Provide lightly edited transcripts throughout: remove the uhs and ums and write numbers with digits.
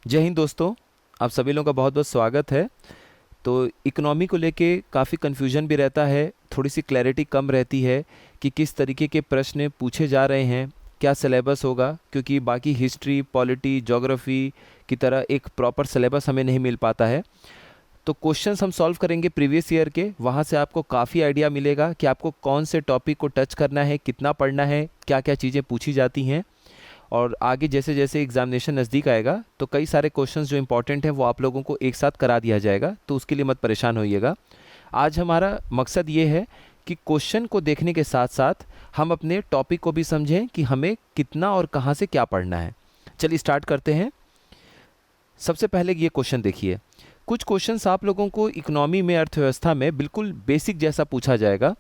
जय हिंद दोस्तों। आप सभी लोगों का बहुत बहुत स्वागत है। तो इकोनॉमी को लेके काफ़ी कन्फ्यूजन भी रहता है, थोड़ी सी क्लैरिटी कम रहती है कि किस तरीके के प्रश्न पूछे जा रहे हैं, क्या सिलेबस होगा, क्योंकि बाकी हिस्ट्री, पॉलिटी, ज्योग्राफी की तरह एक प्रॉपर सिलेबस हमें नहीं मिल पाता है। तो क्वेश्चंस हम सॉल्व करेंगे प्रीवियस ईयर के, वहाँ से आपको काफ़ी आइडिया मिलेगा कि आपको कौन से टॉपिक को टच करना है, कितना पढ़ना है, क्या क्या चीज़ें पूछी जाती हैं। और आगे जैसे जैसे एग्जामिनेशन नज़दीक आएगा तो कई सारे क्वेश्चंस जो इंपॉर्टेंट हैं वो आप लोगों को एक साथ करा दिया जाएगा, तो उसके लिए मत परेशान होइएगा। आज हमारा मकसद ये है कि क्वेश्चन को देखने के साथ साथ हम अपने टॉपिक को भी समझें कि हमें कितना और कहाँ से क्या पढ़ना है। चलिए स्टार्ट करते हैं। सबसे पहले ये क्वेश्चन देखिए। कुछ क्वेश्चंस आप लोगों को इकोनॉमी में, अर्थव्यवस्था में बिल्कुल बेसिक जैसा पूछा जाएगा,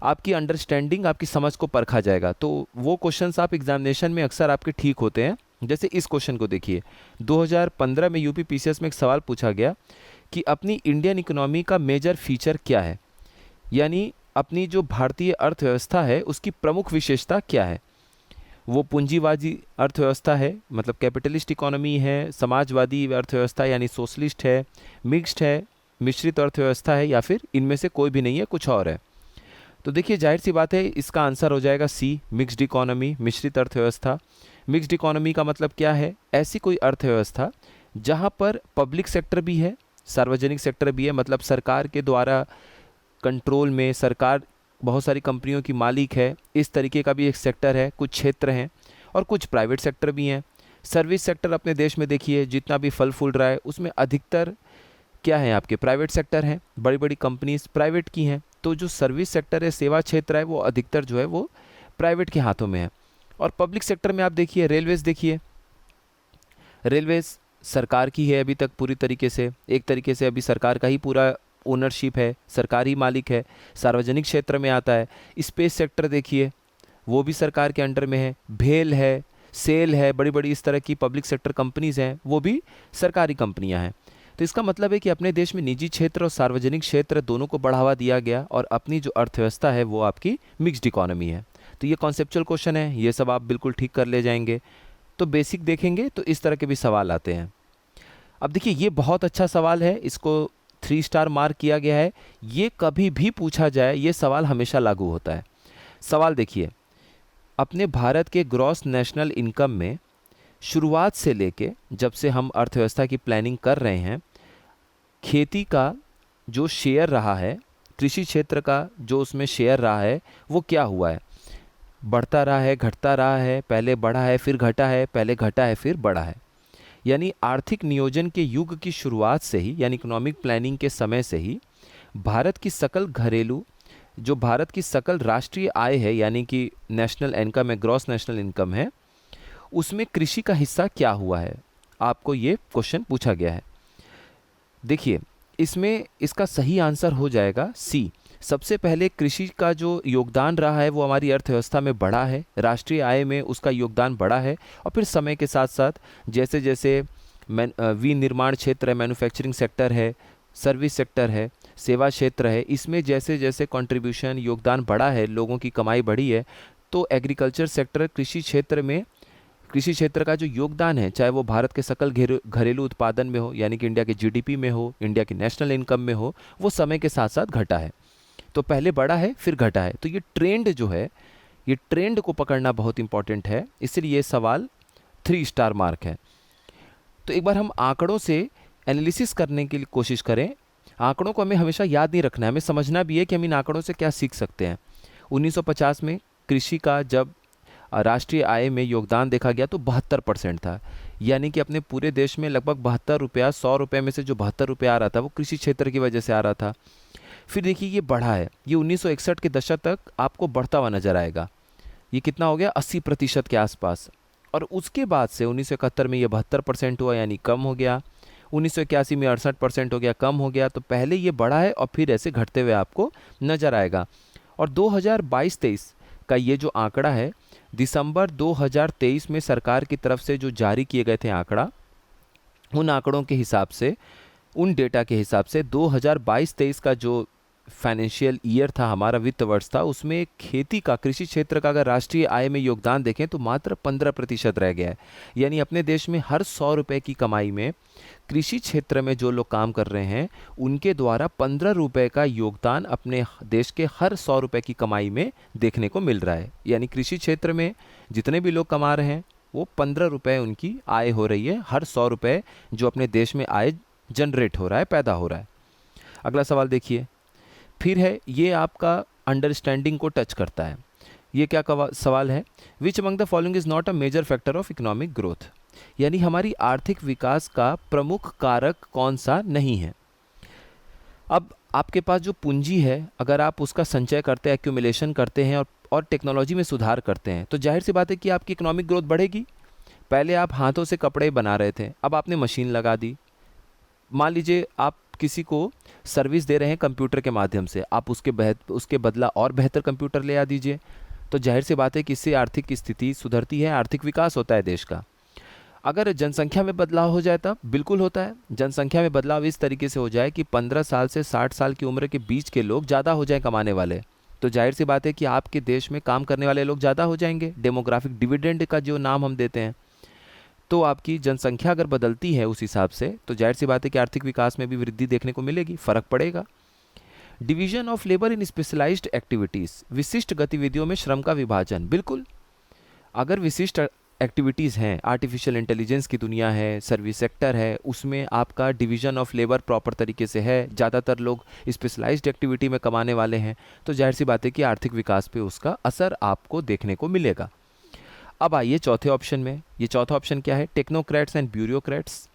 आपकी अंडरस्टैंडिंग, आपकी समझ को परखा जाएगा। तो वो क्वेश्चंस आप एग्जामिनेशन में अक्सर आपके ठीक होते हैं। जैसे इस क्वेश्चन को देखिए, 2015 में यूपी पीसीएस में एक सवाल पूछा गया कि अपनी इंडियन इकोनॉमी का मेजर फीचर क्या है, यानी अपनी जो भारतीय अर्थव्यवस्था है उसकी प्रमुख विशेषता क्या है। वो पूंजीवादी अर्थव्यवस्था है, मतलब कैपिटलिस्ट इकोनॉमी है, समाजवादी अर्थव्यवस्था यानी सोशलिस्ट है, मिक्स्ड है, मिश्रित अर्थव्यवस्था है, या फिर इनमें से कोई भी नहीं है, कुछ और है। तो देखिए जाहिर सी बात है, इसका आंसर हो जाएगा सी, मिक्स्ड इकोनॉमी, मिश्रित अर्थव्यवस्था। मिक्स्ड इकोनॉमी का मतलब क्या है? ऐसी कोई अर्थव्यवस्था जहां पर पब्लिक सेक्टर भी है, सार्वजनिक सेक्टर भी है, मतलब सरकार के द्वारा कंट्रोल में, सरकार बहुत सारी कंपनियों की मालिक है, इस तरीके का भी एक सेक्टर है, कुछ क्षेत्र हैं, और कुछ प्राइवेट सेक्टर भी हैं। सर्विस सेक्टर अपने देश में देखिए जितना भी फल फूल रहा है उसमें अधिकतर क्या है, आपके प्राइवेट सेक्टर हैं, बड़ी बड़ी कंपनीज प्राइवेट की हैं। तो जो सर्विस सेक्टर है, सेवा क्षेत्र है, वो अधिकतर जो है वो प्राइवेट के हाथों में है। और पब्लिक सेक्टर में आप देखिए, रेलवेज देखिए, रेलवेज सरकार की है अभी तक पूरी तरीके से, एक तरीके से अभी सरकार का ही पूरा ओनरशिप है, सरकारी मालिक है, सार्वजनिक क्षेत्र में आता है। स्पेस सेक्टर देखिए, वो भी सरकार के अंडर में है। भेल है, सेल है, बड़ी बड़ी इस तरह की पब्लिक सेक्टर कंपनीज हैं, वो भी सरकारी कंपनियां हैं। तो इसका मतलब है कि अपने देश में निजी क्षेत्र और सार्वजनिक क्षेत्र दोनों को बढ़ावा दिया गया, और अपनी जो अर्थव्यवस्था है वो आपकी मिक्स्ड इकोनॉमी है। तो ये कॉन्सेप्चुअल क्वेश्चन है, ये सब आप बिल्कुल ठीक कर ले जाएंगे। तो बेसिक देखेंगे तो इस तरह के भी सवाल आते हैं। अब देखिए ये बहुत अच्छा सवाल है, इसको 3 स्टार मार्क किया गया है। ये कभी भी पूछा जाए ये सवाल हमेशा लागू होता है। सवाल देखिए, अपने भारत के ग्रॉस नेशनल इनकम में शुरुआत से लेके जब से हम अर्थव्यवस्था की प्लानिंग कर रहे हैं, खेती का जो शेयर रहा है, कृषि क्षेत्र का जो उसमें शेयर रहा है, वो क्या हुआ है? बढ़ता रहा है, घटता रहा है, पहले बढ़ा है फिर घटा है, पहले घटा है फिर बढ़ा है। यानी आर्थिक नियोजन के युग की शुरुआत से ही, यानी इकोनॉमिक प्लानिंग के समय से ही भारत की सकल घरेलू, जो भारत की सकल राष्ट्रीय आय है, यानी कि नेशनल इनकम है, ग्रॉस नेशनल इनकम है, उसमें कृषि का हिस्सा क्या हुआ है, आपको ये क्वेश्चन पूछा गया है। देखिए इसमें इसका सही आंसर हो जाएगा सी। सबसे पहले कृषि का जो योगदान रहा है वो हमारी अर्थव्यवस्था में बढ़ा है, राष्ट्रीय आय में उसका योगदान बढ़ा है। और फिर समय के साथ साथ जैसे जैसे विनिर्माण क्षेत्र है, मैन्युफैक्चरिंग सेक्टर है, सर्विस सेक्टर है, सेवा क्षेत्र है, इसमें जैसे जैसे कंट्रीब्यूशन, योगदान बढ़ा है, लोगों की कमाई बढ़ी है, तो एग्रीकल्चर सेक्टर, कृषि क्षेत्र में, कृषि क्षेत्र का जो योगदान है, चाहे वो भारत के सकल घरेलू उत्पादन में हो, यानी कि इंडिया के जीडीपी में हो, इंडिया की नेशनल इनकम में हो, वो समय के साथ साथ घटा है। तो पहले बढ़ा है फिर घटा है। तो ये ट्रेंड जो है, ये ट्रेंड को पकड़ना बहुत इंपॉर्टेंट है, इसलिए ये सवाल 3 स्टार मार्क है। तो एक बार हम आंकड़ों से एनालिसिस करने की कोशिश करें। आंकड़ों को हमें हमेशा याद नहीं रखना है, हमें समझना भी है कि हम इन आंकड़ों से क्या सीख सकते हैं। 1950 में कृषि का जब राष्ट्रीय आय में योगदान देखा गया तो 72% था, यानी कि अपने पूरे देश में लगभग 72 रुपया, 100 रुपये में से जो 72 रुपया आ रहा था वो कृषि क्षेत्र की वजह से आ रहा था। फिर देखिए ये बढ़ा है, ये 1961 के दशक तक आपको बढ़ता हुआ नजर आएगा। ये कितना हो गया? 80% के आसपास। और उसके बाद से 1971 में ये 72% हुआ, यानी कम हो गया। 1981 में 68% हो गया, कम हो गया। तो पहले ये बढ़ा है और फिर ऐसे घटते हुए आपको नजर आएगा। और 2022-23 का ये जो आंकड़ा है, दिसंबर 2023 में सरकार की तरफ से जो जारी किए गए थे आंकड़ा, उन आंकड़ों के हिसाब से, उन डेटा के हिसाब से 2022-23 का जो फाइनेंशियल ईयर था, हमारा वित्त वर्ष था, उसमें खेती का, कृषि क्षेत्र का अगर राष्ट्रीय आय में योगदान देखें तो मात्र 15% रह गया है। यानी अपने देश में हर 100 रुपये की कमाई में कृषि क्षेत्र में जो लोग काम कर रहे हैं उनके द्वारा 15 रुपये का योगदान अपने देश के हर 100 रुपये की कमाई में देखने को मिल रहा है। यानी कृषि क्षेत्र में जितने भी लोग कमा रहे हैं वो 15 रुपये उनकी आय हो रही है, हर 100 रुपये जो अपने देश में आय जनरेट हो रहा है, पैदा हो रहा है। अगला सवाल देखिए, फिर है ये आपका अंडरस्टैंडिंग को टच करता है। ये क्या सवाल है, which among the following is not a major factor of economic growth, यानी हमारी आर्थिक विकास का प्रमुख कारक कौन सा नहीं है। अब आपके पास जो पूंजी है, अगर आप उसका संचय करते हैं, एक्यूमुलेशन करते हैं और टेक्नोलॉजी में सुधार करते हैं तो जाहिर सी बात है कि आपकी इकोनॉमिक ग्रोथ बढ़ेगी। पहले आप हाथों से कपड़े बना रहे थे, अब आपने मशीन लगा दी। मान लीजिए आप किसी को सर्विस दे रहे हैं कंप्यूटर के माध्यम से, आप उसके बदला और बेहतर कंप्यूटर ले आ दीजिए, तो जाहिर सी बात है कि इससे आर्थिक स्थिति सुधरती है, आर्थिक विकास होता है देश का। अगर जनसंख्या में बदलाव हो जाए तब बिल्कुल होता है। जनसंख्या में बदलाव इस तरीके से हो जाए कि 15 साल से 60 साल की उम्र के बीच के लोग ज़्यादा हो जाएं कमाने वाले, तो जाहिर सी बात है कि आपके देश में काम करने वाले लोग ज़्यादा हो जाएंगे। डेमोग्राफिक डिविडेंड का जो नाम हम देते हैं, तो आपकी जनसंख्या अगर बदलती है उस हिसाब से तो जाहिर सी बात है कि आर्थिक विकास में भी वृद्धि देखने को मिलेगी, फ़र्क पड़ेगा। Division of labour in specialised activities, विशिष्ट गतिविधियों में श्रम का विभाजन, बिल्कुल। अगर विशिष्ट एक्टिविटीज़ हैं, आर्टिफिशियल इंटेलिजेंस की दुनिया है, सर्विस सेक्टर है, उसमें आपका डिवीजन ऑफ लेबर प्रॉपर तरीके से है, ज़्यादातर लोग स्पेशलाइज्ड एक्टिविटी में कमाने वाले हैं, तो जाहिर सी बात है कि आर्थिक विकास पे उसका असर आपको देखने को मिलेगा। अब आइए चौथे ऑप्शन में। ये चौथा ऑप्शन क्या है, टेक्नोक्रेट्स एंड ब्यूरोक्रेट्स।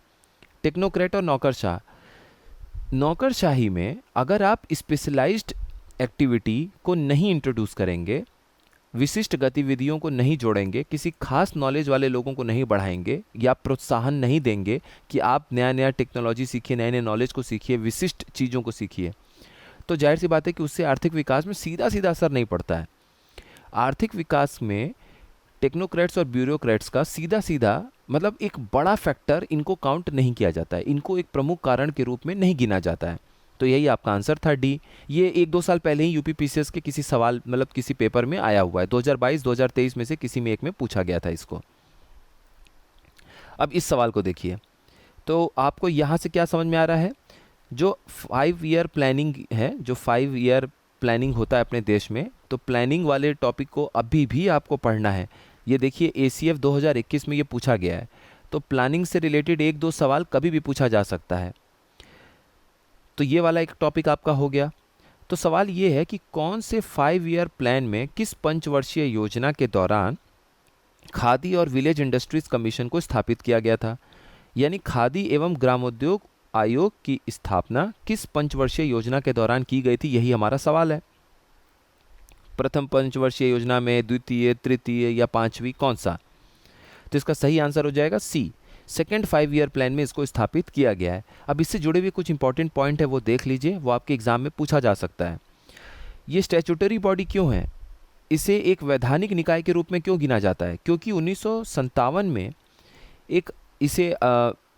टेक्नोक्रेट और नौकरशाह। नौकरशाही में अगर आप स्पेशलाइज्ड एक्टिविटी को नहीं इंट्रोड्यूस करेंगे, विशिष्ट गतिविधियों को नहीं जोड़ेंगे, किसी खास नॉलेज वाले लोगों को नहीं बढ़ाएंगे या प्रोत्साहन नहीं देंगे कि आप नया नया टेक्नोलॉजी सीखिए, नए नए नॉलेज को सीखिए, विशिष्ट चीज़ों को सीखिए, तो जाहिर सी बात है कि उससे आर्थिक विकास में सीधा सीधा असर नहीं पड़ता है। आर्थिक विकास में टेक्नोक्रेट्स और ब्यूरोक्रेट्स का सीधा सीधा मतलब एक बड़ा फैक्टर इनको काउंट नहीं किया जाता है, इनको एक प्रमुख कारण के रूप में नहीं गिना जाता है। तो यही आपका आंसर था डी। ये 1-2 साल पहले ही यूपीपीसीएस के किसी सवाल मतलब किसी पेपर में आया हुआ है, 2022-2023 में से किसी में एक में पूछा गया था इसको। अब इस सवाल को देखिए, तो आपको यहाँ से क्या समझ में आ रहा है, जो 5 ईयर प्लानिंग है, जो 5 ईयर प्लानिंग होता है अपने देश में, तो प्लानिंग वाले टॉपिक को अभी भी आपको पढ़ना है। ये देखिए एसीएफ 2021 में ये पूछा गया है, तो प्लानिंग से रिलेटेड 1-2 सवाल कभी भी पूछा जा सकता है। तो ये वाला एक टॉपिक आपका हो गया। तो सवाल ये है कि कौन से 5 ईयर प्लान में किस पंचवर्षीय योजना के दौरान खादी और विलेज इंडस्ट्रीज कमीशन को स्थापित किया गया था, यानी खादी एवं ग्रामोद्योग आयोग की स्थापना किस पंचवर्षीय योजना के दौरान की गई थी, यही हमारा सवाल है। प्रथम पंचवर्षीय योजना में, द्वितीय, तृतीय या पांचवी, कौन सा? तो इसका सही आंसर हो जाएगा सी, सेकेंड 5 ईयर प्लान में इसको स्थापित किया गया है। अब इससे जुड़े हुए कुछ इंपॉर्टेंट पॉइंट है वो देख लीजिए, वो आपके एग्जाम में पूछा जा सकता है। ये स्टैट्यूटरी बॉडी क्यों है, इसे एक वैधानिक निकाय के रूप में क्यों गिना जाता है? क्योंकि 1957 में इसे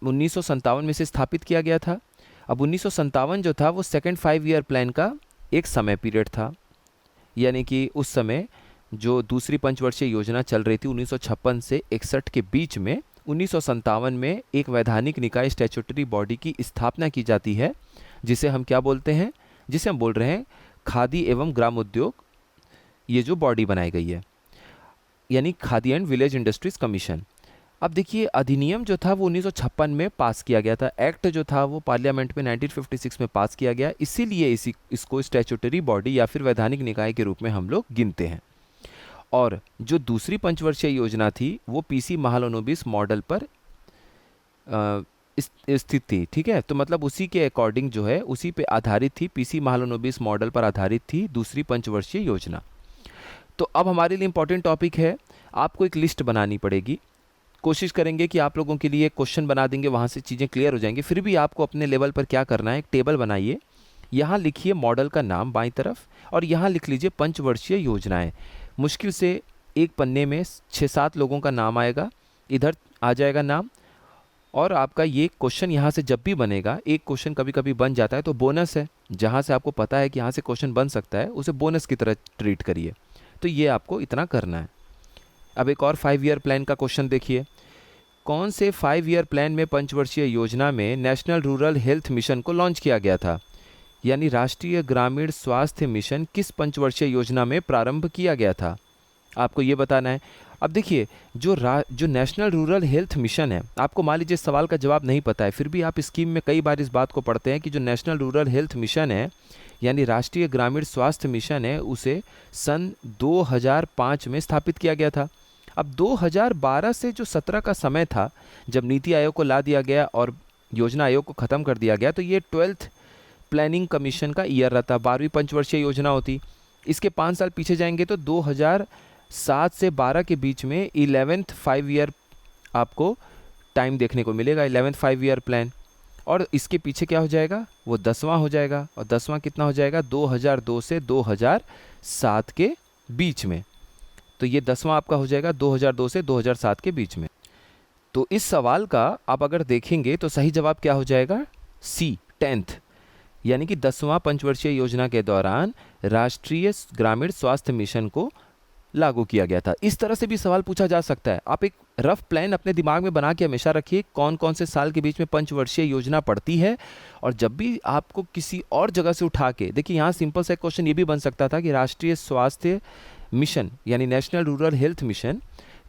1957 में से स्थापित किया गया था। अब 1957 जो था वो सेकेंड 5 ईयर प्लान का एक समय पीरियड था, यानी कि उस समय जो दूसरी पंचवर्षीय योजना चल रही थी 1956 से 61 के बीच में, 1957 में एक वैधानिक निकाय स्टैट्यूटरी बॉडी की स्थापना की जाती है, जिसे हम क्या बोलते हैं, जिसे हम बोल रहे हैं खादी एवं ग्रामोद्योग, ये जो बॉडी बनाई गई है, यानी khadi and village industries commission. अब देखिए अधिनियम जो था वो 1956 में पास किया गया था, एक्ट जो था वो पार्लियामेंट में 1956 में पास किया गया, इसीलिए इसको स्टैट्यूटरी बॉडी या फिर वैधानिक निकाय के रूप में हम लोग गिनते हैं। और जो दूसरी पंचवर्षीय योजना थी वो पीसी महालनोबिस मॉडल पर स्थित थी, ठीक है। तो मतलब उसी के अकॉर्डिंग जो है उसी पे आधारित थी, पीसी महालनोबिस मॉडल पर आधारित थी दूसरी पंचवर्षीय योजना। तो अब हमारे लिए इंपॉर्टेंट टॉपिक है, आपको एक लिस्ट बनानी पड़ेगी। कोशिश करेंगे कि आप लोगों के लिए क्वेश्चन बना देंगे, वहाँ से चीज़ें क्लियर हो जाएंगी। फिर भी आपको अपने लेवल पर क्या करना है, एक टेबल बनाइए, यहाँ लिखिए मॉडल का नाम बाईं तरफ और यहाँ लिख लीजिए पंचवर्षीय योजनाएं। मुश्किल से एक पन्ने में 6-7 लोगों का नाम आएगा, इधर आ जाएगा नाम, और आपका ये क्वेश्चन यहाँ से जब भी बनेगा, एक क्वेश्चन कभी कभी बन जाता है तो बोनस है, जहाँ से आपको पता है कि यहाँ से क्वेश्चन बन सकता है उसे बोनस की तरह ट्रीट करिए। तो ये आपको इतना करना है। अब एक और 5 ईयर प्लान का क्वेश्चन देखिए, कौन से 5 ईयर प्लान में पंचवर्षीय योजना में नेशनल रूरल हेल्थ मिशन को लॉन्च किया गया था? यानी राष्ट्रीय ग्रामीण स्वास्थ्य मिशन किस पंचवर्षीय योजना में प्रारंभ किया गया था, आपको ये बताना है। अब देखिए, जो नेशनल रूरल हेल्थ मिशन है, आपको मान लीजिए सवाल का जवाब नहीं पता है, फिर भी आप स्कीम में कई बार इस बात को पढ़ते हैं कि जो नेशनल रूरल हेल्थ मिशन है यानी राष्ट्रीय ग्रामीण स्वास्थ्य मिशन है, उसे सन 2005 में स्थापित किया गया था। अब 2012 से जो 17 का समय था जब नीति आयोग को ला दिया गया और योजना आयोग को ख़त्म कर दिया गया, तो ये 12th प्लानिंग कमीशन का ईयर रहता, 12वीं पंचवर्षीय योजना होती। इसके 5 साल पीछे जाएंगे तो 2007 से 12 के बीच में 11th 5 ईयर आपको टाइम देखने को मिलेगा, 11th 5 ईयर प्लान। और इसके पीछे क्या हो जाएगा, वो 10वां हो जाएगा। और 10वां कितना हो जाएगा, 2002 से 2007 के बीच में। तो ये 10वां आपका हो जाएगा 2002 से 2007 के बीच में। तो इस सवाल का आप अगर देखेंगे तो सही जवाब क्या हो जाएगा, सी, 10th, यानी कि 10वां पंचवर्षीय योजना के दौरान राष्ट्रीय ग्रामीण स्वास्थ्य मिशन को लागू किया गया था। इस तरह से भी सवाल पूछा जा सकता है। आप एक रफ प्लान अपने दिमाग में बना के हमेशा रखिए, कौन कौन से साल के बीच में पंचवर्षीय योजना पड़ती है। और जब भी आपको किसी और जगह से उठा के देखिए, यहाँ सिंपल सा क्वेश्चन ये भी बन सकता था कि राष्ट्रीय स्वास्थ्य मिशन यानी नेशनल रूरल हेल्थ मिशन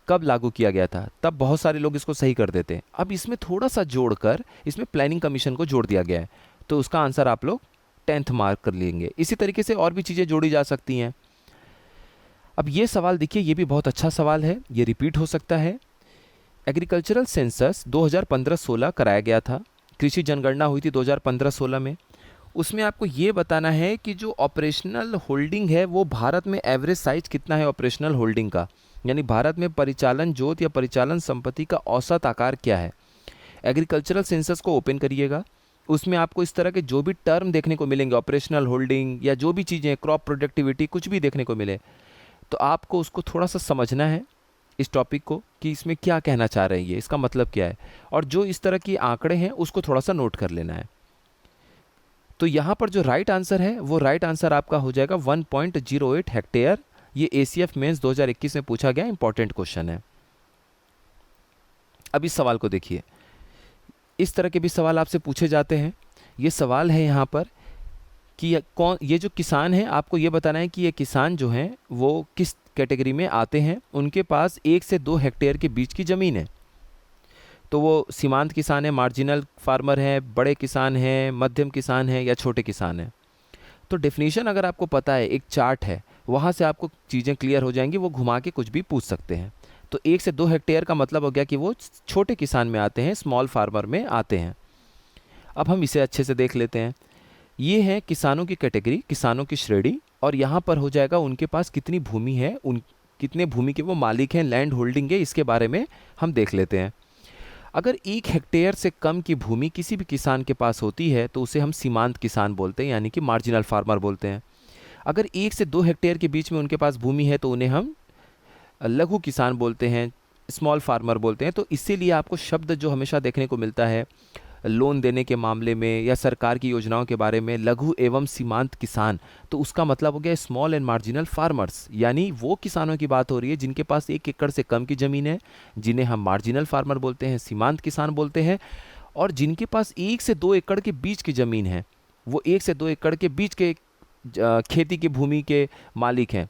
कब लागू किया गया था, तब बहुत सारे लोग इसको सही कर देते हैं। अब इसमें थोड़ा सा जोड़कर इसमें प्लानिंग कमीशन को जोड़ दिया गया है, तो उसका आंसर आप लोग 10th मार्क कर लेंगे। इसी तरीके से और भी चीज़ें जोड़ी जा सकती हैं। अब ये सवाल देखिए, ये भी बहुत अच्छा सवाल है, ये रिपीट हो सकता है। एग्रीकल्चरल सेंसस 2015-16 कराया गया था, कृषि जनगणना हुई थी 2015-16 में। उसमें आपको ये बताना है कि जो ऑपरेशनल होल्डिंग है वो भारत में एवरेज साइज कितना है ऑपरेशनल होल्डिंग का, यानी भारत में परिचालन जोत या परिचालन संपत्ति का औसत आकार क्या है। एग्रीकल्चरल सेंसस को ओपन करिएगा, उसमें आपको इस तरह के जो भी टर्म देखने को मिलेंगे, ऑपरेशनल होल्डिंग या जो भी चीज़ें, क्रॉप प्रोडक्टिविटी, कुछ भी देखने को मिले, तो आपको उसको थोड़ा सा समझना है इस टॉपिक को कि इसमें क्या कहना चाह रहे हैं, ये इसका मतलब क्या है। और जो इस तरह की आंकड़े हैं उसको थोड़ा सा नोट कर लेना है। तो यहाँ पर जो राइट आंसर है वो राइट आंसर आपका हो जाएगा 1.08 हेक्टेयर। ये एसीएफ मेंस 2021 में पूछा गया इंपॉर्टेंट क्वेश्चन है। अब इस सवाल को देखिए, इस तरह के भी सवाल आपसे पूछे जाते हैं। ये सवाल है यहाँ पर कि ये जो किसान हैं, आपको ये बताना है कि ये किसान जो हैं वो किस कैटेगरी में आते हैं। उनके पास 1 से 2 हेक्टेयर के बीच की ज़मीन है, तो वो सीमांत किसान है, मार्जिनल फार्मर है, बड़े किसान हैं, मध्यम किसान हैं या छोटे किसान हैं। तो डेफिनेशन अगर आपको पता है, एक चार्ट है, वहाँ से आपको चीज़ें क्लियर हो जाएंगी। वो घुमा के कुछ भी पूछ सकते हैं। तो 1 से 2 हेक्टेयर का मतलब हो गया कि वो छोटे किसान में आते हैं, स्मॉल फार्मर में आते हैं। अब हम इसे अच्छे से देख लेते हैं। ये है किसानों की कैटेगरी, किसानों की श्रेणी, और यहाँ पर हो जाएगा उनके पास कितनी भूमि है, कितने भूमि के वो मालिक हैं, लैंड होल्डिंग है, इसके बारे में हम देख लेते हैं। अगर 1 हेक्टेयर से कम की भूमि किसी भी किसान के पास होती है तो उसे हम सीमांत किसान बोलते हैं, यानी कि मार्जिनल फार्मर बोलते हैं। अगर 1 से 2 हेक्टेयर के बीच में उनके पास भूमि है तो उन्हें हम लघु किसान बोलते हैं, स्मॉल फार्मर बोलते हैं। तो इसीलिए आपको शब्द जो हमेशा देखने को मिलता है लोन देने के मामले में या सरकार की योजनाओं के बारे में, लघु एवं सीमांत किसान, तो उसका मतलब हो गया स्मॉल एंड मार्जिनल फार्मर्स, यानी वो किसानों की बात हो रही है जिनके पास 1 एकड़ से कम की ज़मीन है, जिन्हें हम मार्जिनल फार्मर बोलते हैं, सीमांत किसान बोलते हैं। और जिनके पास 1 से 2 एकड़ के बीच की ज़मीन है, वो 1 से 2 एकड़ के बीच के खेती की भूमि के मालिक हैं,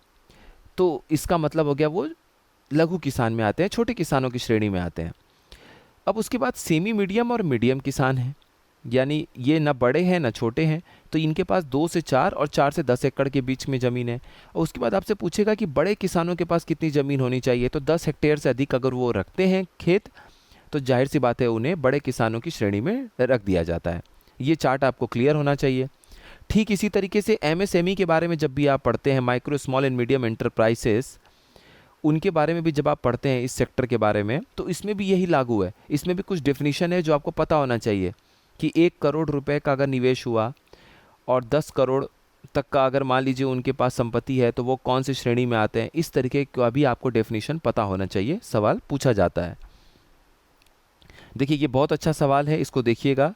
तो इसका मतलब हो गया वो लघु किसान में आते हैं, छोटे किसानों की श्रेणी में आते हैं। अब उसके बाद सेमी मीडियम और मीडियम किसान हैं, यानी ये ना बड़े हैं ना छोटे हैं, तो इनके पास 2 से 4 और 4 से 10 एकड़ के बीच में ज़मीन है। और उसके बाद आपसे पूछेगा कि बड़े किसानों के पास कितनी ज़मीन होनी चाहिए, तो 10 हेक्टेयर से अधिक अगर वो रखते हैं खेत, तो जाहिर सी बात है उन्हें बड़े किसानों की श्रेणी में रख दिया जाता है। ये चार्ट आपको क्लियर होना चाहिए। ठीक इसी तरीके से एमएसएमई के बारे में जब भी आप पढ़ते हैं, micro small and medium enterprises, उनके बारे में भी जब आप पढ़ते हैं इस सेक्टर के बारे में, तो इसमें भी यही लागू है। इसमें भी कुछ डेफिनेशन है जो आपको पता होना चाहिए कि 1 करोड़ रुपए का अगर निवेश हुआ और 10 करोड़ तक का अगर मान लीजिए उनके पास संपत्ति है, तो वो कौन सी श्रेणी में आते हैं। इस तरीके का भी आपको डेफिनेशन पता होना चाहिए, सवाल पूछा जाता है। देखिए ये बहुत अच्छा सवाल है, इसको देखिएगा।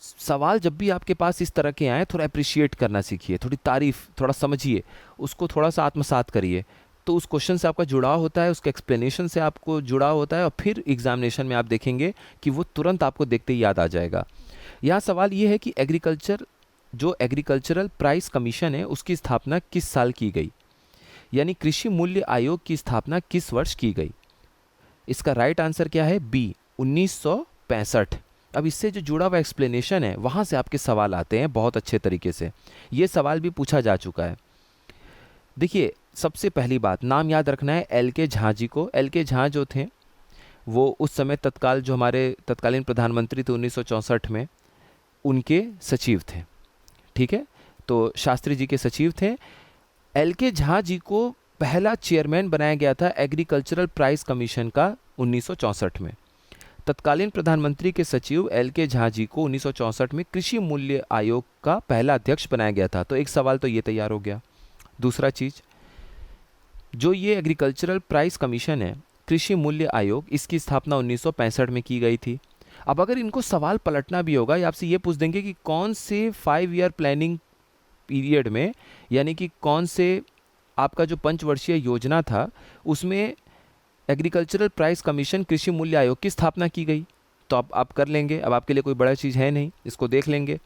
सवाल जब भी आपके पास इस तरह के आए, थोड़ा अप्रिशिएट करना सीखिए, थोड़ी तारीफ, थोड़ा समझिए, उसको थोड़ा सा आत्मसात करिए। तो उस क्वेश्चन से आपका जुड़ाव होता है, उसके एक्सप्लेनेशन से आपको जुड़ाव होता है, और फिर एग्जामिनेशन में आप देखेंगे कि वो तुरंत आपको देखते ही याद आ जाएगा। यहाँ सवाल ये है कि एग्रीकल्चरल प्राइस कमीशन है, उसकी स्थापना किस साल की गई, यानी कृषि मूल्य आयोग की स्थापना किस वर्ष की गई। इसका राइट आंसर क्या है, बी, 1965। अब इससे जो जुड़ा हुआ एक्सप्लेनेशन है, वहाँ से आपके सवाल आते हैं बहुत अच्छे तरीके से। ये सवाल भी पूछा जा चुका है। देखिए सबसे पहली बात, नाम याद रखना है एल के झा जी को। एल के झा जो थे वो उस समय जो हमारे तत्कालीन प्रधानमंत्री थे 1964 में, उनके सचिव थे। ठीक है, तो शास्त्री जी के सचिव थे। एल के झा जी को पहला चेयरमैन बनाया गया था एग्रीकल्चरल प्राइस कमीशन का 1964 में। तत्कालीन प्रधानमंत्री के सचिव एल के झा जी को 1964 में कृषि मूल्य आयोग का पहला अध्यक्ष बनाया गया था। तो एक सवाल तो ये तैयार हो गया। दूसरा चीज, जो ये एग्रीकल्चरल प्राइस कमीशन है, कृषि मूल्य आयोग, इसकी स्थापना 1965 में की गई थी। अब अगर इनको सवाल पलटना भी होगा, या आपसे ये पूछ देंगे कि कौन से 5 ईयर प्लानिंग पीरियड में, यानी कि कौन से आपका जो पंचवर्षीय योजना था उसमें एग्रीकल्चरल प्राइस कमीशन कृषि मूल्य आयोग की स्थापना की गई, तो अब आप कर लेंगे। अब आपके लिए कोई बड़ा चीज़ है नहीं, इसको देख लेंगे।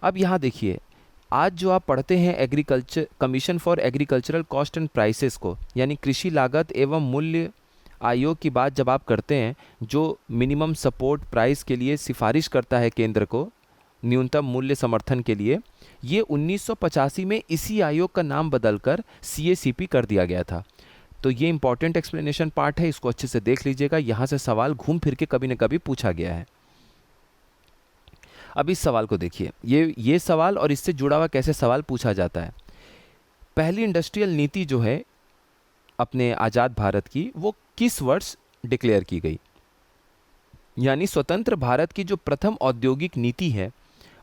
अब यहाँ देखिए, आज जो आप पढ़ते हैं agriculture commission for agricultural cost and prices को, यानी कृषि लागत एवं मूल्य आयोग की बात जब आप करते हैं, जो मिनिमम सपोर्ट प्राइस के लिए सिफारिश करता है केंद्र को, न्यूनतम मूल्य समर्थन के लिए, ये 1985 में इसी आयोग का नाम बदलकर CACP कर दिया गया था। तो ये इंपॉर्टेंट एक्सप्लेनेशन पार्ट है, इसको अच्छे से देख लीजिएगा। यहाँ से सवाल घूम फिर के कभी न कभी पूछा गया है। अब इस सवाल को देखिए, ये सवाल और इससे जुड़ा हुआ कैसे सवाल पूछा जाता है। पहली इंडस्ट्रियल नीति जो है अपने आज़ाद भारत की, वो किस वर्ष डिक्लेयर की गई, यानी स्वतंत्र भारत की जो प्रथम औद्योगिक नीति है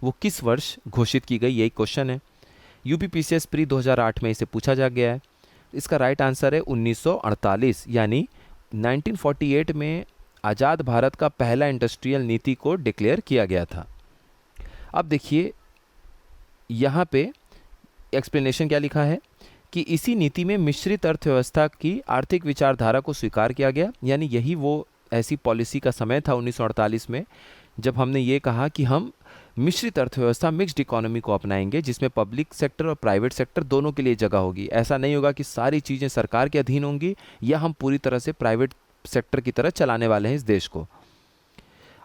वो किस वर्ष घोषित की गई, यही क्वेश्चन है। UPPCS प्री 2008 में इसे पूछा जा गया है। इसका राइट आंसर है 1948, यानी 1948 में आज़ाद भारत का पहला इंडस्ट्रियल नीति को डिक्लेयर किया गया था। अब देखिए यहाँ पे एक्सप्लेनेशन क्या लिखा है कि इसी नीति में मिश्रित अर्थव्यवस्था की आर्थिक विचारधारा को स्वीकार किया गया, यानी यही वो ऐसी पॉलिसी का समय था 1948 में, जब हमने ये कहा कि हम मिश्रित अर्थव्यवस्था, मिक्स्ड इकोनॉमी को अपनाएंगे, जिसमें पब्लिक सेक्टर और प्राइवेट सेक्टर दोनों के लिए जगह होगी। ऐसा नहीं होगा कि सारी चीज़ें सरकार के अधीन होंगी या हम पूरी तरह से प्राइवेट सेक्टर की तरह चलाने वाले हैं इस देश को।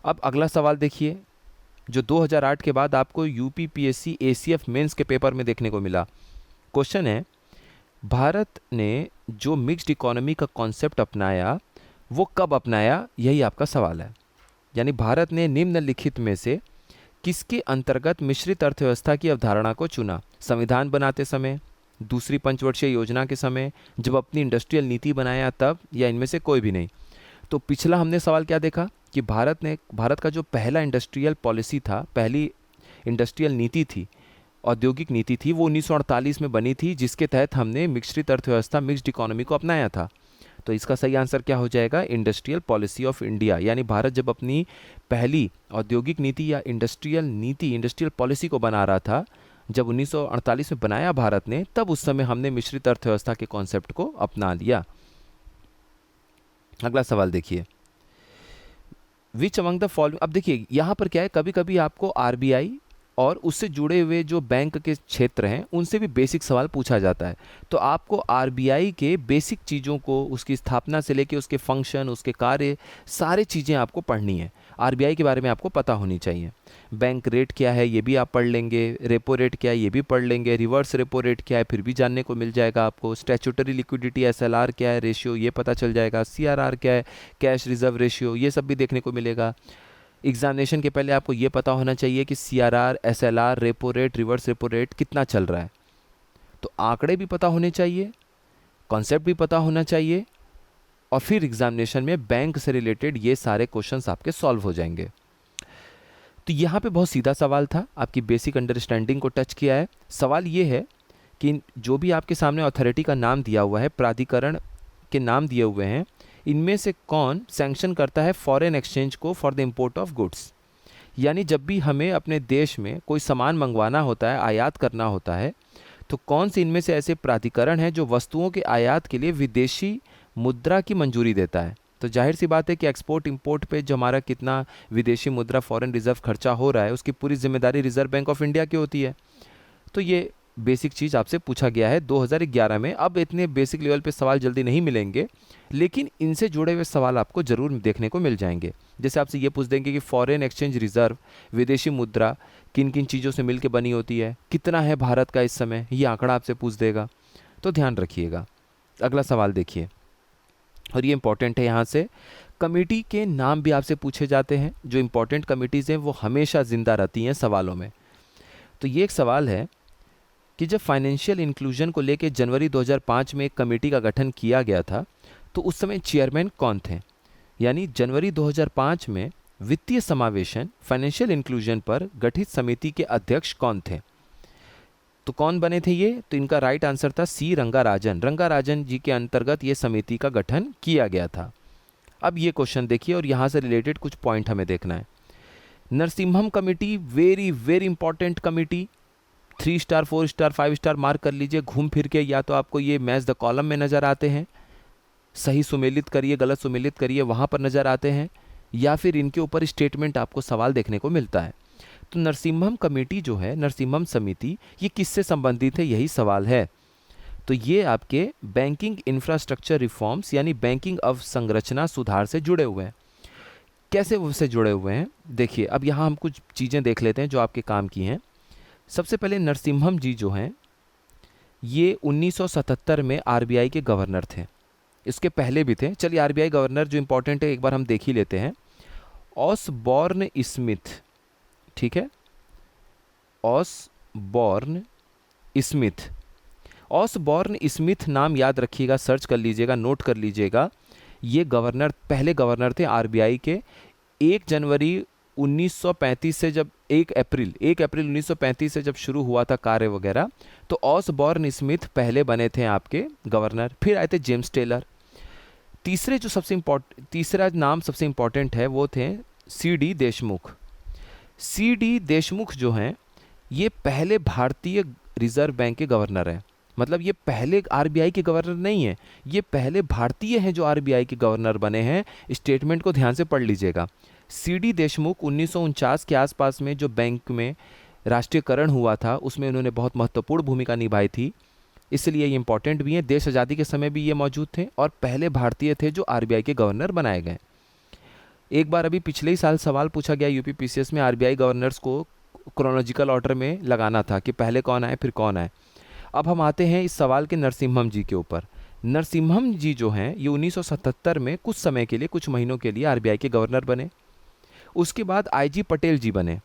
अब अगला सवाल देखिए, जो 2008 के बाद आपको UPPSC ACF मेंस के पेपर में देखने को मिला। क्वेश्चन है, भारत ने जो मिक्स्ड इकोनॉमी का कॉन्सेप्ट अपनाया वो कब अपनाया, यही आपका सवाल है। यानी भारत ने निम्नलिखित में से किसके अंतर्गत मिश्रित अर्थव्यवस्था की अवधारणा को चुना, संविधान बनाते समय, दूसरी पंचवर्षीय योजना के समय, जब अपनी इंडस्ट्रियल नीति बनाया तब, या इनमें से कोई भी नहीं। तो पिछला हमने सवाल क्या देखा कि भारत का जो पहला इंडस्ट्रियल पॉलिसी था, पहली इंडस्ट्रियल नीति थी, औद्योगिक नीति थी, वो 1948 में बनी थी, जिसके तहत हमने मिश्रित अर्थव्यवस्था, मिक्स्ड इकोनॉमी को अपनाया था। तो इसका सही आंसर क्या हो जाएगा, इंडस्ट्रियल पॉलिसी ऑफ इंडिया। यानी भारत जब अपनी पहली औद्योगिक नीति या इंडस्ट्रियल पॉलिसी को बना रहा था, जब 1948 में बनाया भारत ने, तब उस समय हमने मिश्रित अर्थव्यवस्था के कॉन्सेप्ट को अपना लिया। अगला सवाल देखिए, विच अमंग द फॉलोइंग। अब देखिए यहाँ पर क्या है, कभी कभी आपको RBI और उससे जुड़े हुए जो बैंक के क्षेत्र हैं उनसे भी बेसिक सवाल पूछा जाता है। तो आपको RBI के बेसिक चीज़ों को, उसकी स्थापना से लेके उसके फंक्शन, उसके कार्य, सारे चीज़ें आपको पढ़नी है। RBI के बारे में आपको पता होनी चाहिए। बैंक रेट क्या है ये भी आप पढ़ लेंगे, रेपो रेट क्या है ये भी पढ़ लेंगे, रिवर्स रेपो रेट क्या है फिर भी जानने को मिल जाएगा आपको, स्टैट्यूटरी लिक्विडिटी SLR क्या है, रेशियो ये पता चल जाएगा, CRR क्या है, कैश रिजर्व रेशियो, ये सब भी देखने को मिलेगा। एग्जामिनेशन के पहले आपको ये पता होना चाहिए कि CRR, SLR, repo rate, reverse repo rate कितना चल रहा है। तो आंकड़े भी पता होने चाहिए, कॉन्सेप्ट भी पता होना चाहिए, और फिर एग्जामिनेशन में बैंक से रिलेटेड ये सारे क्वेश्चंस आपके सॉल्व हो जाएंगे। तो यहाँ पे बहुत सीधा सवाल था, आपकी बेसिक अंडरस्टैंडिंग को टच किया है। सवाल ये है कि जो भी आपके सामने अथॉरिटी का नाम दिया हुआ है, प्राधिकरण के नाम दिए हुए हैं, इनमें से कौन सैंक्शन करता है फॉरेन एक्सचेंज को for the import of goods? यानी जब भी हमें अपने देश में कोई सामान मंगवाना होता है, आयात करना होता है, तो कौन से इनमें से ऐसे प्राधिकरण हैं जो वस्तुओं के आयात के लिए विदेशी मुद्रा की मंजूरी देता है? तो जाहिर सी बात है कि एक्सपोर्ट इंपोर्ट पे जो हमारा कितना विदेशी मुद्रा फॉरेन रिजर्व खर्चा हो रहा है, उसकी पूरी जिम्मेदारी रिजर्व बैंक ऑफ इंडिया की होती है। तो ये बेसिक चीज़ आपसे पूछा गया है 2011 में। अब इतने बेसिक लेवल पे सवाल जल्दी नहीं मिलेंगे, लेकिन इनसे जुड़े हुए सवाल आपको ज़रूर देखने को मिल जाएंगे। जैसे आपसे ये पूछ देंगे कि फॉरेन एक्सचेंज रिजर्व, विदेशी मुद्रा किन किन चीज़ों से मिलकर बनी होती है, कितना है भारत का इस समय, ये आंकड़ा आपसे पूछ देगा। तो ध्यान रखिएगा। अगला सवाल देखिए, और ये इंपॉर्टेंट है। यहाँ से कमेटी के नाम भी आपसे पूछे जाते हैं। जो इंपॉर्टेंट कमेटीज़ हैं वो हमेशा ज़िंदा रहती हैं सवालों में। तो ये एक सवाल है कि जब फाइनेंशियल इंक्लूजन को लेकर जनवरी 2005 में एक कमेटी का गठन किया गया था, तो उस समय चेयरमैन कौन थे? यानी जनवरी 2005 में वित्तीय समावेशन, फाइनेंशियल इंक्लूजन पर गठित समिति के अध्यक्ष कौन थे? तो कौन बने थे ये? तो इनका राइट आंसर था सी रंगाराजन। रंगाराजन जी के अंतर्गत ये समिति का गठन किया गया था। अब ये क्वेश्चन देखिए, और यहाँ से रिलेटेड कुछ पॉइंट हमें देखना है। Narasimham committee, very very important committee. 3 star 4 star 5 star mark कर लीजिए घूम फिर के। या तो आपको ये मैच द कॉलम में नज़र आते हैं, सही सुमेलित करिए, गलत सुमेलित करिए, वहाँ पर नज़र आते हैं, या फिर इनके ऊपर स्टेटमेंट आपको सवाल देखने को मिलता है। तो नरसिम्हम कमेटी जो है, नरसिम्हम समिति, ये किससे संबंधित है, यही सवाल है। तो ये आपके बैंकिंग इंफ्रास्ट्रक्चर रिफॉर्म्स यानी बैंकिंग अवसंरचना सुधार से जुड़े हुए हैं। कैसे उससे जुड़े हुए हैं देखिए। अब यहाँ हम कुछ चीज़ें देख लेते हैं जो आपके काम की हैं। सबसे पहले नरसिम्हम जी जो हैं, ये 1977 में आरबीआई के गवर्नर थे। इसके पहले भी थे। चलिए आरबीआई गवर्नर जो इंपॉर्टेंट है एक बार हम देख ही लेते हैं। ऑसबॉर्न स्मिथ, ठीक है, ऑसबॉर्न स्मिथ। ऑसबॉर्न स्मिथ नाम याद रखिएगा, सर्च कर लीजिएगा, नोट कर लीजिएगा। ये गवर्नर, पहले गवर्नर थे आरबीआई के। 1 जनवरी 1935 से जब 1 अप्रैल 1935 से जब शुरू हुआ था कार्य वगैरह, तो ऑसबॉर्न स्मिथ पहले बने थे आपके गवर्नर। फिर आए थे जेम्स टेलर। तीसरा नाम सबसे इंपॉर्टेंट है, वो थे सीडी देशमुख। सीडी देशमुख जो हैं, ये पहले भारतीय रिजर्व बैंक के गवर्नर हैं। मतलब ये पहले आरबीआई के गवर्नर नहीं है, ये पहले भारतीय हैं जो आरबीआई के गवर्नर बने हैं। स्टेटमेंट को ध्यान से पढ़ लीजिएगा। सीडी देशमुख 1949 के आसपास में जो बैंक में राष्ट्रीयकरण हुआ था, उसमें उन्होंने बहुत महत्वपूर्ण भूमिका निभाई थी, इसलिए ये इंपॉर्टेंट भी हैं। देश आज़ादी के समय भी ये मौजूद थे और पहले भारतीय थे जो आरबीआई के गवर्नर बनाए गए। एक बार अभी पिछले ही साल सवाल पूछा गया यूपी पीसीएस में, आरबीआई गवर्नर्स को क्रोनोलॉजिकल ऑर्डर में लगाना था कि पहले कौन आए फिर कौन आए। अब हम आते हैं इस सवाल के नरसिम्हम जी के ऊपर। नरसिम्हम जी जो हैं, ये 1977 में कुछ समय के लिए, कुछ महीनों के लिए आरबीआई के गवर्नर बने। उसके बाद आईजी पटेल जी बने।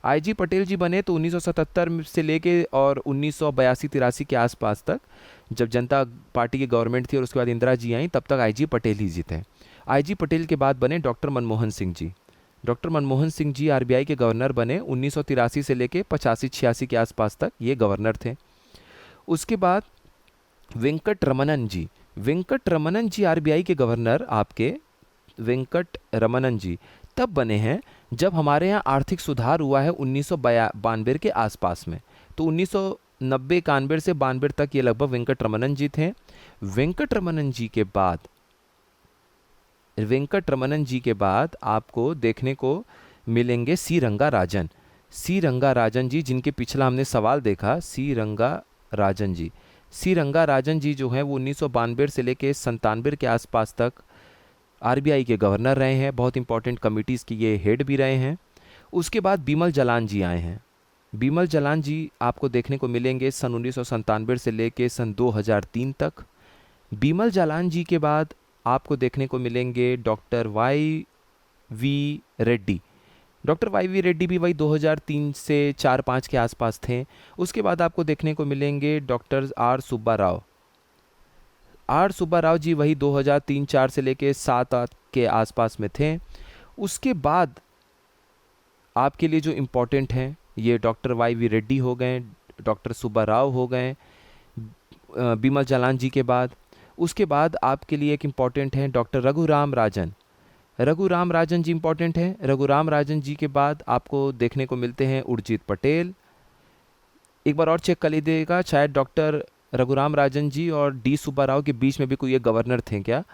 आईजी पटेल जी बने तो 1977 से लेके और 1982-83 के आसपास तक, जब जनता पार्टी की गवर्नमेंट थी और उसके बाद इंदिरा जी आई, तब तक आईजी पटेल ही जी थे। आईजी पटेल के बाद बने doctor Manmohan Singh ji. Doctor Manmohan Singh ji RBI के गवर्नर बने 1983 से लेके 85-86 के आसपास तक ये गवर्नर थे। उसके बाद वेंकट रमनन जी। वेंकट रमनन जी आरबीआई के गवर्नर आपके, वेंकट रमनन जी तब बने हैं जब हमारे यहाँ आर्थिक सुधार हुआ है 1992 के आसपास में। तो 1990-91 से 92 तक ये लगभग वेंकट रमनन जी थे। वेंकट रमनन जी के बाद आपको देखने को मिलेंगे सी रंगाराजन। सी रंगाराजन जी, जिनके पिछला हमने सवाल देखा, सी रंगाराजन जी जो हैं वो 1992 से लेके 97 के आसपास तक आरबीआई के गवर्नर रहे हैं। बहुत इंपॉर्टेंट कमिटीज़ की ये हेड भी रहे हैं। उसके बाद बिमल जलान जी आए हैं। बिमल जलान जी आपको देखने को मिलेंगे सन 1997 से लेके सन 2003 तक। बिमल जलान जी के बाद आपको देखने को मिलेंगे doctor Y V Reddy. Doctor Y V Reddy भी वही 2003 से 4-5 के आसपास थे। उसके बाद आपको देखने को मिलेंगे डॉक्टर आर सुब्बा राव जी, वही 2003-4 से लेके 7-8 के आसपास में थे। उसके बाद आपके लिए जो इम्पोर्टेंट हैं, ये डॉक्टर वाई वी रेड्डी हो गए, डॉक्टर सुब्बा राव हो गए बिमल जलान जी के बाद। उसके बाद आपके लिए एक इम्पॉर्टेंट है डॉक्टर रघुराम राजन। रघुराम राजन जी इम्पॉर्टेंट हैं। रघुराम राजन जी के बाद आपको देखने को मिलते हैं उर्जित पटेल। एक बार और चेक कर लीजिएगा, शायद डॉक्टर रघुराम राजन जी और डी सुब्बा राव के बीच में भी कोई एक गवर्नर थे क्या,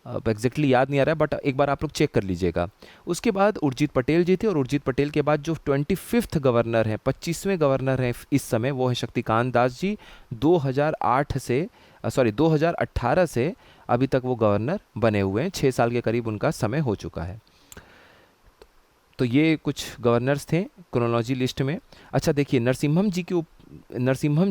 अब एग्जैक्टली याद नहीं आ रहा है, बट एक बार आप लोग चेक कर लीजिएगा। उसके बाद उर्जित पटेल जी थे, और उर्जित पटेल के बाद जो 25th गवर्नर हैं, 25वें गवर्नर हैं इस समय, वो है शक्तिकांत दास जी। 2018 से अभी तक वो गवर्नर बने हुए हैं, 6 साल के करीब उनका समय हो चुका है। तो ये कुछ गवर्नर्स थे क्रोनोलॉजी लिस्ट में। अच्छा देखिए, नरसिम्हम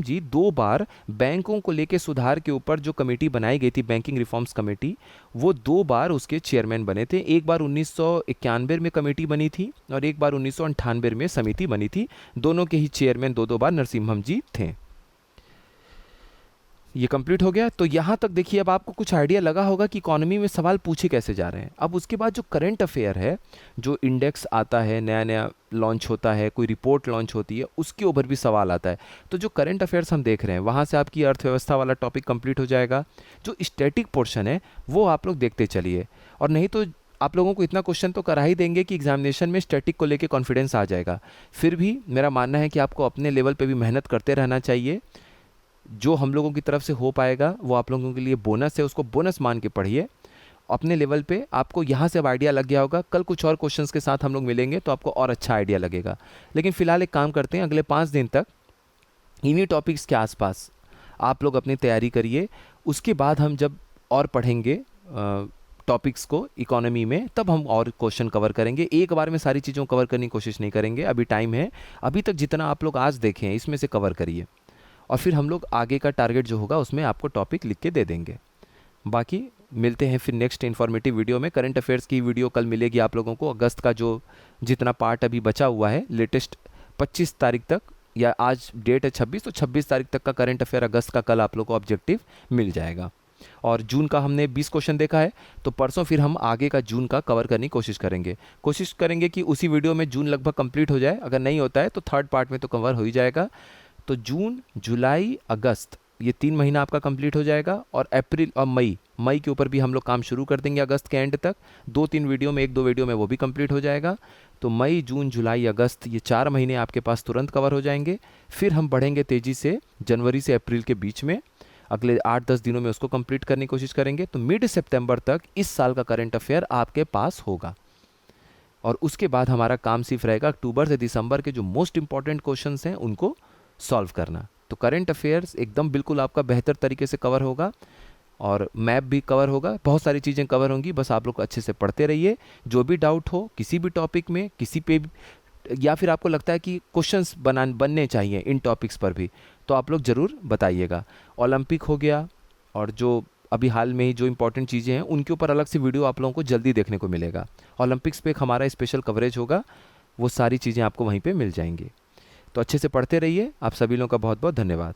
जी 2 बार बैंकों को लेके सुधार के ऊपर जो कमेटी बनाई गई थी, बैंकिंग रिफॉर्म्स कमेटी, वो 2 बार उसके चेयरमैन बने थे। एक बार 1991 में कमेटी बनी थी और एक बार 1998 में समिति बनी थी। दोनों के ही चेयरमैन 2 बार नरसिम्हम जी थे। ये कंप्लीट हो गया। तो यहाँ तक देखिए, अब आपको कुछ आइडिया लगा होगा कि इकोनॉमी में सवाल पूछे कैसे जा रहे हैं। अब उसके बाद जो करंट अफेयर है, जो इंडेक्स आता है, नया नया लॉन्च होता है, कोई रिपोर्ट लॉन्च होती है, उसके ऊपर भी सवाल आता है। तो जो करंट अफेयर्स हम देख रहे हैं, वहाँ से आपकी अर्थव्यवस्था वाला टॉपिक कंप्लीट हो जाएगा। जो स्टैटिक पोर्शन है वो आप लोग देखते चलिए, और नहीं तो आप लोगों को इतना क्वेश्चन तो करा ही देंगे कि एग्जामिनेशन में स्टैटिक को लेके कॉन्फिडेंस आ जाएगा। फिर भी मेरा मानना है कि आपको अपने लेवल पे भी मेहनत करते रहना चाहिए। जो हम लोगों की तरफ से हो पाएगा वो आप लोगों के लिए बोनस है, उसको बोनस मान के पढ़िए अपने लेवल पे। आपको यहाँ से अब आइडिया लग गया होगा। कल कुछ और क्वेश्चंस के साथ हम लोग मिलेंगे तो आपको और अच्छा आइडिया लगेगा। लेकिन फिलहाल एक काम करते हैं, अगले 5 दिन तक इन्हीं टॉपिक्स के आसपास आप लोग अपनी तैयारी करिए। उसके बाद हम जब और पढ़ेंगे टॉपिक्स को इकोनॉमी में, तब हम और क्वेश्चन कवर करेंगे। एक बार में सारी चीज़ों को कवर करने की कोशिश नहीं करेंगे, अभी टाइम है। अभी तक जितना आप लोग आज देखें हैं इसमें से कवर करिए, और फिर हम लोग आगे का टारगेट जो होगा उसमें आपको टॉपिक लिख के दे देंगे। बाकी मिलते हैं फिर नेक्स्ट इन्फॉर्मेटिव वीडियो में। करंट अफेयर्स की वीडियो कल मिलेगी आप लोगों को। अगस्त का जो जितना पार्ट अभी बचा हुआ है, लेटेस्ट 25 तारीख तक, या आज डेट है 26, तो 26 तारीख तक का करंट अफेयर अगस्त का कल आप लोग को ऑब्जेक्टिव मिल जाएगा। और जून का हमने 20 क्वेश्चन देखा है, तो परसों फिर हम आगे का जून का कवर करने की कोशिश करेंगे कि उसी वीडियो में जून लगभग कंप्लीट हो जाए। अगर नहीं होता है तो थर्ड पार्ट में तो कवर हो ही जाएगा। तो जून, जुलाई, अगस्त, ये 3 महीना आपका कंप्लीट हो जाएगा। और अप्रैल और मई के ऊपर भी हम लोग काम शुरू कर देंगे अगस्त के एंड तक। 2-3 वीडियो में, 1-2 वीडियो में वो भी कंप्लीट हो जाएगा। तो मई, जून, जुलाई, अगस्त, ये 4 महीने आपके पास तुरंत कवर हो जाएंगे। फिर हम बढ़ेंगे तेज़ी से जनवरी से अप्रैल के बीच में, अगले 8-10 दिनों में उसको कंप्लीट करने की कोशिश करेंगे। तो मिड सितंबर तक इस साल का करंट अफेयर आपके पास होगा। और उसके बाद हमारा काम सिर्फ रहेगा अक्टूबर से दिसंबर के जो मोस्ट इंपॉर्टेंट क्वेश्चंस हैं उनको सॉल्व करना। तो करंट अफेयर्स एकदम बिल्कुल आपका बेहतर तरीके से कवर होगा, और मैप भी कवर होगा, बहुत सारी चीज़ें कवर होंगी। बस आप लोग अच्छे से पढ़ते रहिए। जो भी डाउट हो किसी भी टॉपिक में, किसी पे भी, या फिर आपको लगता है कि क्वेश्चंस बनने चाहिए इन टॉपिक्स पर भी, तो आप लोग ज़रूर बताइएगा। ओलंपिक हो गया, और जो अभी हाल में ही जो इंपॉर्टेंट चीज़ें हैं उनके ऊपर अलग से वीडियो आप लोगों को जल्दी देखने को मिलेगा। ओलंपिक्स पे एक हमारा स्पेशल कवरेज होगा, वो सारी चीज़ें आपको वहीं पे मिल जाएंगी। तो अच्छे से पढ़ते रहिए। आप सभी लोगों का बहुत बहुत धन्यवाद।